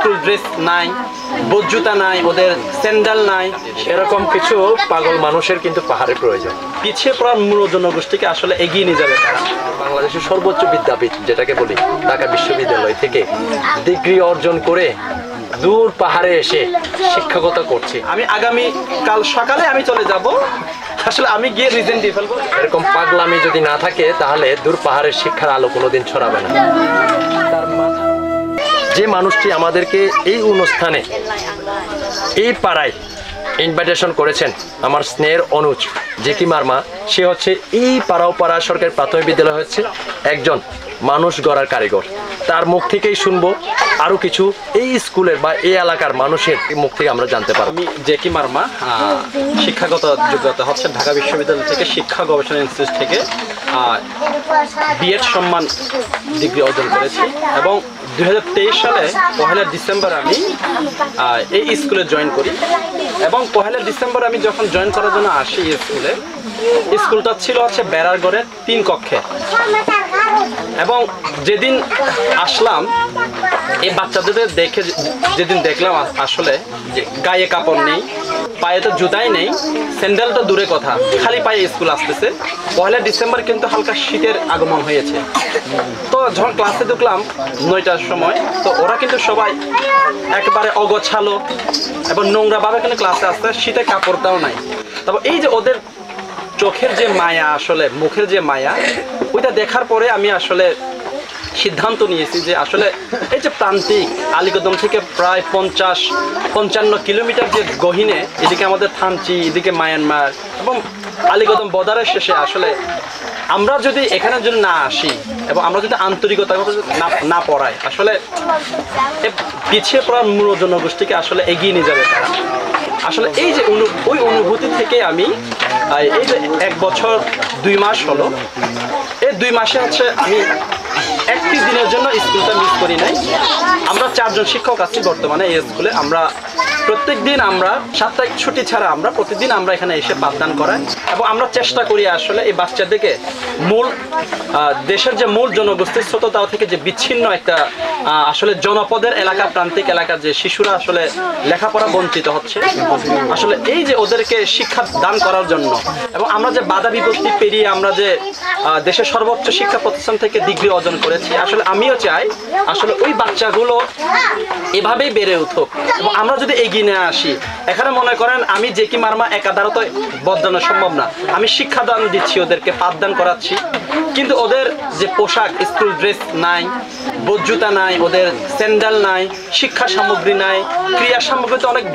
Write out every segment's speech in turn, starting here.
School dress নাই, বুট জুতা নাই, ওদের স্যান্ডেল নাই। এরকম কিছু পাগল মানুষের কিন্তু পাহাড়ের প্রয়োজন। পিছিয়ে পড়ার মূল জনগোষ্ঠীকে আসলে এগিয়ে নিয়ে যাবে তারা। বাংলাদেশের সর্বোচ্চ বিদ্যাপীঠ যেটাকে বলি ঢাকা বিশ্ববিদ্যালয় থেকে ডিগ্রি অর্জন করে দূর পাহাড়ে এসে শিক্ষকতা করছে। আমি আগামী কাল সকালে আমি চলে যাব, আসলে আমি গিয়ে রিজেন্ট দিয়ে ফেলবো। এরকম পাগলামি যদি না থাকে তাহলে দূর পাহাড়ের শিক্ষার আলো কোনোদিন ছড়াবে না। যে মানুষটি আমাদেরকে এই অনুষ্ঠানে এই পাড়ায় ইনভাইটেশন করেছেন, আমার স্নেহের অনুজ জেকি মার্মা, সে হচ্ছে এই পাড়া সরকারি প্রাথমিক বিদ্যালয় হচ্ছে একজন মানুষ গড়ার কারিগর। তার মুখ থেকেই শুনবো আরো কিছু এই স্কুলের বা এই এলাকার মানুষের মুখ থেকে আমরা জানতে পারবো। আমি জেকি মার্মা, শিক্ষাগত যোগ্যতা হচ্ছে ঢাকা বিশ্ববিদ্যালয় থেকে শিক্ষা গবেষণা ইনস্টিটিউট থেকে বিএড সম্মান ডিগ্রি অর্জন করেছি এবং 2023 সালে 1 ডিসেম্বর আমি এই স্কুলে জয়েন করি এবং 1 ডিসেম্বর আমি যখন জয়েন করার জন্য আসি এই স্কুলটা ছিল হচ্ছে বেড়ারগড়ের 3 কক্ষে এবং যেদিন আসলাম এই বাচ্চাদের দেখে যেদিন দেখলাম আসলে যে গায়ে কাপড় নেই, পায়ে তো জুতাই নেই, স্যান্ডেল তো দূরে কথা, খালি পায়ে স্কুল আসতেছে। 1 ডিসেম্বর কিন্তু হালকা শীতের আগমন হয়েছে। তো যখন ক্লাসে ঢুকলাম 9টার সময়, তো ওরা কিন্তু সবাই একেবারে অগোছালো এবং নোংরাভাবে কিন্তু ক্লাসে আসতে, শীতে কাপড়টাও নাই। তবে এই যে ওদের চোখের যে মায়া, আসলে মুখের যে মায়া, ওইটা দেখার পরে আমি আসলে সিদ্ধান্ত নিয়েছি যে আসলে এই যে প্রান্তিক আলীকদম থেকে প্রায় 50-55 কিলোমিটার যে গহীনে, এদিকে আমাদের থানচি, এদিকে মায়ানমার এবং আলীকদম বর্ডারের শেষে আসলে আমরা যদি এখানে যদি না আসি এবং আমরা যদি আন্তরিকতা না পড়াই, আসলে পিছিয়ে পড়ার মূল জনগোষ্ঠীকে আসলে এগিয়ে নিয়ে যাবে তারা। আসলে এই যে ওই অনুভূতি থেকে আমি এই যে 1 বছর 2 মাস হলো, এই 2 মাসে হচ্ছে আমি একটি দিনের জন্য স্কুলটা মিস করি নাই। আমরা 4 জন শিক্ষক আছি বর্তমানে এই স্কুলে। আমরা প্রত্যেক দিন আমরা সাপ্তাহিক ছুটি ছাড়া আমরা প্রতিদিন আমরা এখানে এসে পাঠদান করাই এবং আমরা চেষ্টা করি আসলে এই বাচ্চাদেরকে মূল দেশের যে মূল জনগোষ্ঠীর স্রোততাও থেকে যে বিচ্ছিন্ন একটা আসলে জনপদের এলাকা, প্রান্তিক এলাকার যে শিশুরা আসলে লেখাপড়া বঞ্চিত হচ্ছে, আসলে এই যে ওদেরকে শিক্ষা দান করার জন্য এবং আমরা যে বাধা বিপত্তি পেরিয়ে আমরা যে দেশের সর্বোচ্চ শিক্ষা প্রতিষ্ঠান থেকে ডিগ্রি অর্জন করেছি, আসলে আমিও চাই আসলে ওই বাচ্চাগুলো এভাবেই বেড়ে উঠুক এবং আমরা যদি এগিয়ে নিয়ে আসি। এখানে মনে করেন আমি জেকি মার্মা একা দ্বারা তো বদলানো সম্ভব না। আমি শিক্ষাদান দিচ্ছি, ওদেরকে পাঠদান করাচ্ছি, কিন্তু ওদের যে পোশাক, স্কুল ড্রেস নাই, বুট জুতা নাই, ওদের স্যান্ডেল নাই, শিক্ষা সামগ্রী নাই, ক্রীড়া সামগ্রী তো অনেক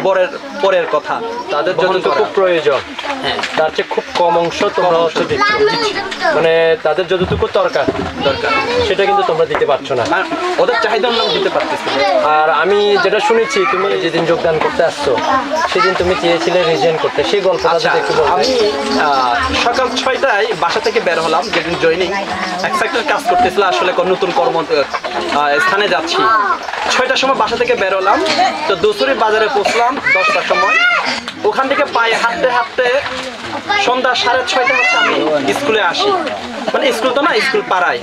পরের কথা। তাদের যতটুকু প্রয়োজন তার চেয়ে খুব কম অংশ তোমরা দিচ্ছ, মানে তাদের যতটুকু দরকার সেটা কিন্তু তোমরা দিতে পারছো না, ওদের চাহিদা দিতে পারতেছি। আর আমি যেটা শুনেছি, তুমি যেদিন যোগদান করতে আসছো সেদিন তুমি চেয়েছিলে রিজাইন করতে, সেই গল্পটা একটু বলবে। আমি সকাল 6টায় বাসা থেকে বের হলাম, যেদিন জয়নিং এক সেক্টর কাজ করতেছিল, আসলে নতুন কর্ম স্থানে যাচ্ছি। 6টার সময় বাসা থেকে বের হলাম, তো দোসরি বাজারে পৌঁছলাম 10টার সময়। ওখান থেকে পায়ে হাঁটতে হাঁটতে সন্ধ্যা 6:30 হচ্ছে আমি স্কুলে আসি, মানে স্কুল তো না, স্কুল পাড়ায়।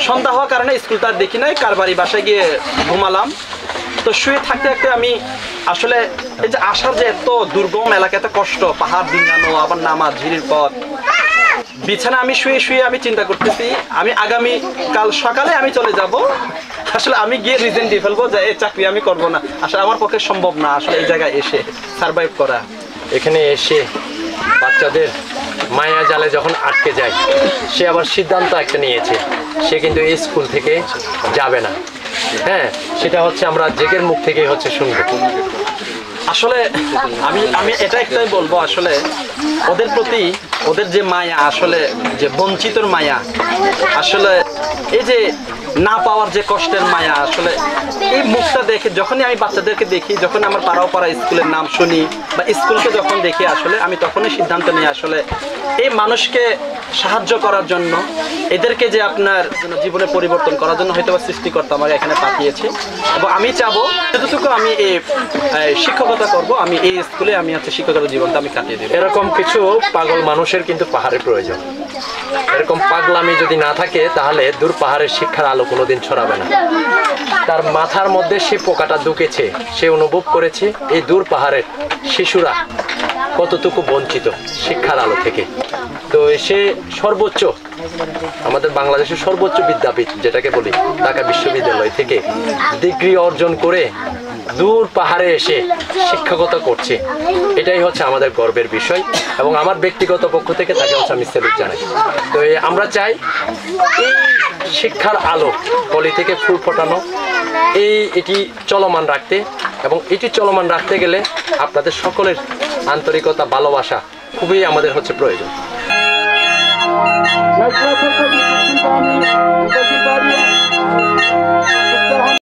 সন্ধ্যা হওয়ার কারণে স্কুলটা দেখি নাই, কারবারি বাসায় গিয়ে ঘুমালাম। তো শুয়ে থাকতে থাকতে আমি আসলে এই যে আসার যে এত দুর্গম এলাকা, এত কষ্ট, পাহাড় ডিঙ্গানো, আবার নামা, ঝিরির পথ, বিছানা আমি শুয়ে আমি চিন্তা করতেছি আমি আগামী কাল সকালে আমি চলে যাব। আসলে আমি গিয়ে রিজেন্ট দিয়ে ফেলবো যে এই চাকরি আমি করব না, আসলে আমার পক্ষে সম্ভব না আসলে এই জায়গায় এসে সার্ভাইভ করা। এখানে এসে বাচ্চাদের মায়া জালে যখন আটকে যায়, সে আবার সিদ্ধান্ত একটা নিয়েছে, সে কিন্তু এই স্কুল থেকে যাবে না। হ্যাঁ, সেটা হচ্ছে আমরা জেকের মুখ থেকেই হচ্ছে শুনবো। আসলে আমি এটা একটাই বলবো, আসলে ওদের প্রতি ওদের যে মায়া, আসলে যে বঞ্চিতর মায়া, আসলে এই যে না পাওয়ার যে কষ্টের মায়া, আসলে এই মুখটা দেখে যখনই আমি বাচ্চাদেরকে দেখি, যখন আমার পাড়া স্কুলের নাম শুনি বা স্কুলকে যখন দেখি, আসলে আমি তখনই সিদ্ধান্ত নিই আসলে এই মানুষকে সাহায্য করার জন্য, এদেরকে যে আপনার জীবনে পরিবর্তন করার জন্য হয়তো সৃষ্টিকর্তা আমাকে এখানে পাঠিয়েছে। এবং আমি চাবো যতটুকু আমি এই শিক্ষকতা করব, আমি এই স্কুলে আমি হচ্ছে শিক্ষকতার জীবনটা আমি কাটিয়ে দেবো। এরকম কিছু পাগল মানুষের কিন্তু পাহাড়ের প্রয়োজন। এরকম পাগলামি যদি না থাকে তাহলে দূর পাহাড়ের শিক্ষার আলো কোনোদিন ছড়াবে না। তার মাথার মধ্যে সে পোকাটা ঢুকেছে, সে অনুভব করেছে এই দূর পাহাড়ের শিশুরা কতটুকু বঞ্চিত শিক্ষার আলো থেকে। তো সে সর্বোচ্চ, আমাদের বাংলাদেশের সর্বোচ্চ বিদ্যাপীঠ যেটাকে বলি ঢাকা বিশ্ববিদ্যালয় থেকে ডিগ্রি অর্জন করে দূর পাহাড়ে এসে শিক্ষকতা করছে, এটাই হচ্ছে আমাদের গর্বের বিষয়। এবং আমার ব্যক্তিগত পক্ষ থেকে তাকে হচ্ছে আমি স্যালুট জানাই। তো আমরা চাই এই শিক্ষার আলো কলি থেকে ফুল ফোটানো, এটি চলমান রাখতে, এবং এটি চলমান রাখতে গেলে আপনাদের সকলের আন্তরিকতা, ভালোবাসা খুবই আমাদের হচ্ছে প্রয়োজন।